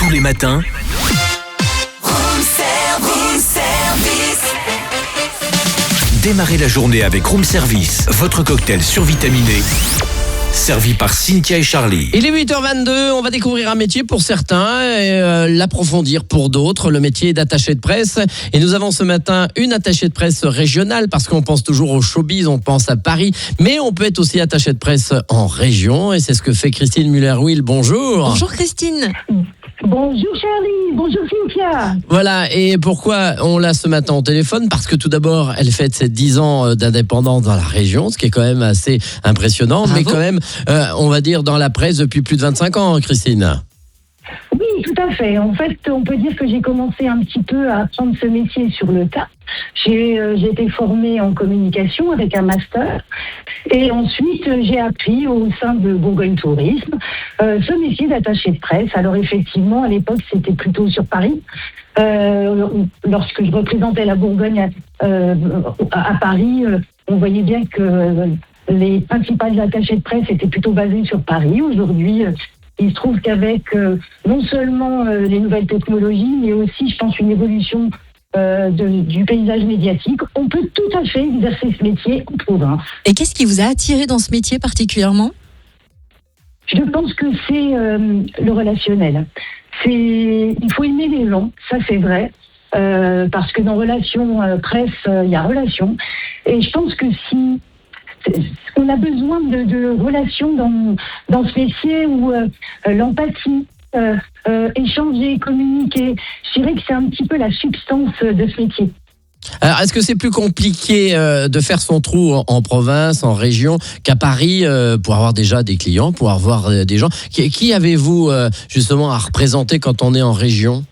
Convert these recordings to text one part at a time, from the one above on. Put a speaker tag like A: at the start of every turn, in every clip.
A: Tous les matins, démarrez la journée avec Room Service, votre cocktail survitaminé, servi par Cynthia et Charlie.
B: Il est 8h22, on va découvrir un métier pour certains et l'approfondir pour d'autres, le métier d'attaché de presse. Et nous avons ce matin une attachée de presse régionale parce qu'on pense toujours au showbiz, on pense à Paris, mais on peut être aussi attaché de presse en région et c'est ce que fait Christine Muller-Will. Bonjour.
C: Bonjour Christine.
D: Bonjour Charlie, bonjour Cynthia.
B: Voilà, et pourquoi on l'a ce matin au téléphone? Parce que tout d'abord, elle fête ses 10 ans d'indépendance dans la région, ce qui est quand même assez impressionnant,
C: Bravo.
B: mais quand même, on va dire dans la presse depuis plus de 25 ans, Christine.
D: Oui, tout à fait. En fait, on peut dire que j'ai commencé un petit peu à apprendre ce métier sur le tas. J'ai été formée en communication avec un master et ensuite j'ai appris au sein de Bourgogne Tourisme ce métier d'attaché de presse. Alors effectivement, à l'époque, c'était plutôt sur Paris. Lorsque je représentais la Bourgogne à Paris, on voyait bien que les principales attachés de presse étaient plutôt basés sur Paris. Aujourd'hui, il se trouve qu'avec non seulement les nouvelles technologies, mais aussi, je pense, une évolution du paysage médiatique, on peut tout à fait exercer ce métier en province.
C: Et qu'est-ce qui vous a attiré dans ce métier particulièrement ?
D: Je pense que c'est le relationnel. Il faut aimer les gens, ça c'est vrai, parce que dans relation presse, il y a relation. Et je pense que si on a besoin de relations dans ce métier où l'empathie, échanger, communiquer, je dirais que c'est un petit peu la substance de ce métier.
B: Alors, est-ce que c'est plus compliqué de faire son trou en province, en région, qu'à Paris pour avoir déjà des clients, pour avoir des gens? Qui avez-vous justement à représenter quand on est en région?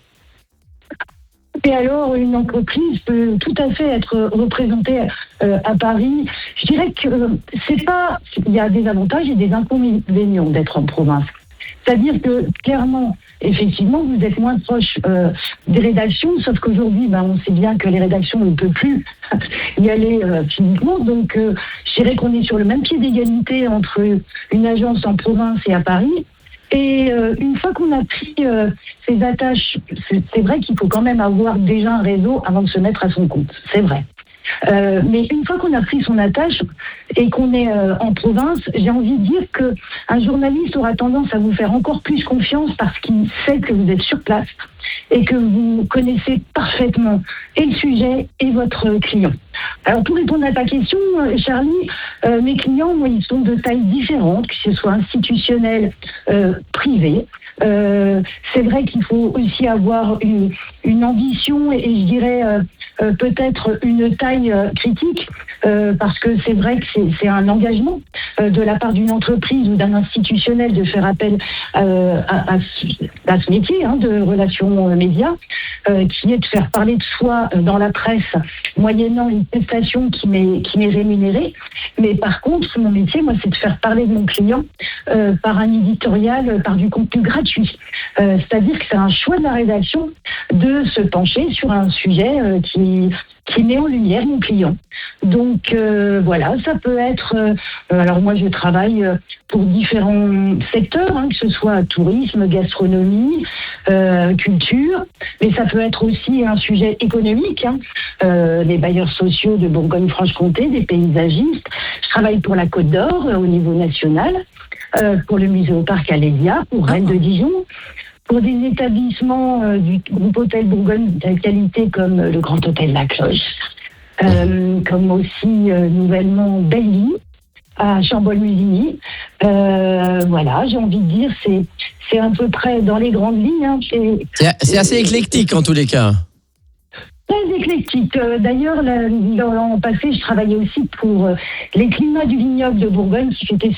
D: Et alors, une entreprise peut tout à fait être représentée à Paris. Je dirais que c'est pas. Il y a des avantages et des inconvénients d'être en province. C'est-à-dire que, clairement, effectivement, vous êtes moins proche des rédactions, sauf qu'aujourd'hui, on sait bien que les rédactions ne peuvent plus y aller physiquement. Donc, je dirais qu'on est sur le même pied d'égalité entre une agence en province et à Paris. Et une fois qu'on a pris ces attaches, c'est vrai qu'il faut quand même avoir déjà un réseau avant de se mettre à son compte. C'est vrai. Mais une fois qu'on a pris son attache et qu'on est en province, j'ai envie de dire qu'un journaliste aura tendance à vous faire encore plus confiance parce qu'il sait que vous êtes sur place et que vous connaissez parfaitement et le sujet et votre client. Alors pour répondre à ta question, Charlie, mes clients, moi, ils sont de tailles différentes, que ce soit institutionnel, privé. C'est vrai qu'il faut aussi avoir une ambition et je dirais peut-être une taille critique parce que c'est vrai que c'est un engagement de la part d'une entreprise ou d'un institutionnel de faire appel à ce métier de relations médias qui est de faire parler de soi dans la presse moyennant une prestation qui m'est rémunérée. Mais par contre, mon métier, moi, c'est de faire parler de mon client par un éditorial, par du contenu gratuit. C'est-à-dire que c'est un choix de la rédaction de se pencher sur un sujet qui met en lumière mon client. Donc voilà, ça peut être... alors moi, je travaille pour différents secteurs, que ce soit tourisme, gastronomie, culture, mais ça peut être aussi un sujet économique, les bailleurs sociaux de Bourgogne-Franche-Comté, des paysagistes. Je travaille pour la Côte d'Or au niveau national, pour le musée au parc Alésia, pour Rennes de Dijon, pour des établissements du groupe Hôtel Bourgogne de qualité comme le Grand Hôtel La Cloche, comme aussi nouvellement Bailly à Chambol-Musigny. Voilà, j'ai envie de dire, c'est à peu près dans les grandes lignes.
B: C'est assez éclectique en tous les cas.
D: Très éclectique. D'ailleurs, dans l'an passé, je travaillais aussi pour les climats du vignoble de Bourgogne qui fêtait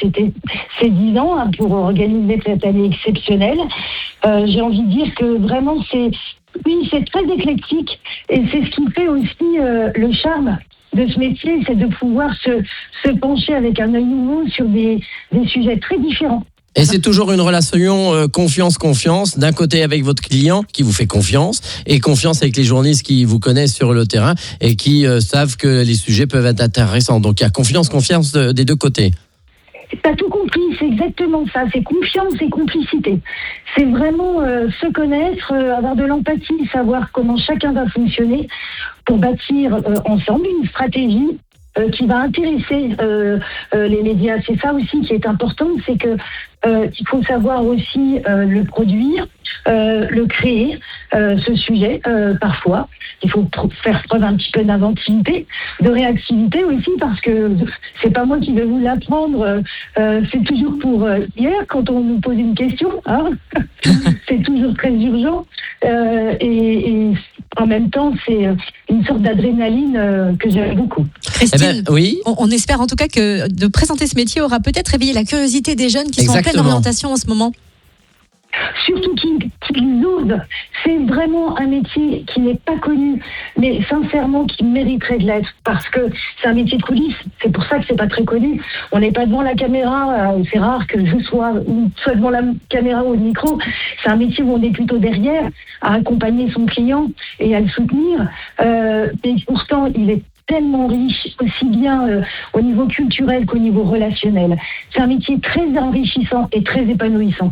D: ses 10 ans pour organiser cette année exceptionnelle. J'ai envie de dire que vraiment, c'est très éclectique et c'est ce qui fait aussi le charme de ce métier, c'est de pouvoir se pencher avec un œil nouveau sur des sujets très différents.
B: Et c'est toujours une relation confiance, d'un côté avec votre client qui vous fait confiance, et confiance avec les journalistes qui vous connaissent sur le terrain et qui savent que les sujets peuvent être intéressants. Donc il y a confiance des deux côtés.
D: T'as tout compris, c'est exactement ça. C'est confiance et complicité. C'est vraiment se connaître, avoir de l'empathie, savoir comment chacun va fonctionner pour bâtir ensemble une stratégie qui va intéresser les médias. C'est ça aussi qui est important, c'est que il faut savoir aussi le produire, le créer, ce sujet parfois. Il faut faire preuve un petit peu d'inventivité, de réactivité aussi, parce que c'est pas moi qui vais vous l'apprendre. C'est toujours pour hier quand on nous pose une question. Hein c'est toujours très urgent et en même temps c'est une sorte d'adrénaline que j'aime beaucoup.
C: Christine,
B: oui.
C: on espère en tout cas que de présenter ce métier aura peut-être réveillé la curiosité des jeunes qui sont en pleine orientation en ce moment.
D: Surtout qu'ils osent. C'est vraiment un métier qui n'est pas connu, mais sincèrement qui mériterait de l'être, parce que c'est un métier de coulisses. C'est pour ça que c'est pas très connu. On n'est pas devant la caméra, c'est rare que je sois devant la caméra ou le micro. C'est un métier où on est plutôt derrière, à accompagner son client et à le soutenir. Et pourtant, il est tellement riche, aussi bien au niveau culturel qu'au niveau relationnel. C'est un métier très enrichissant et très épanouissant.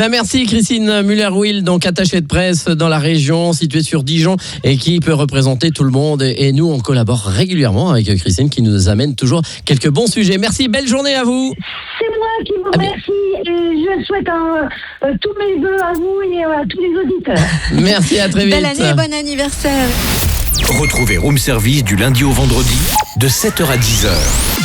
B: Merci Christine Muller-Will, donc attachée de presse dans la région, située sur Dijon et qui peut représenter tout le monde. Et nous, on collabore régulièrement avec Christine qui nous amène toujours quelques bons sujets. Merci, belle journée à vous.
D: C'est moi qui vous remercie et je souhaite tous mes vœux à vous et à tous les auditeurs.
B: Merci, à très vite.
C: Belle année et bon anniversaire.
A: Retrouvez Room Service du lundi au vendredi de 7h à 10h.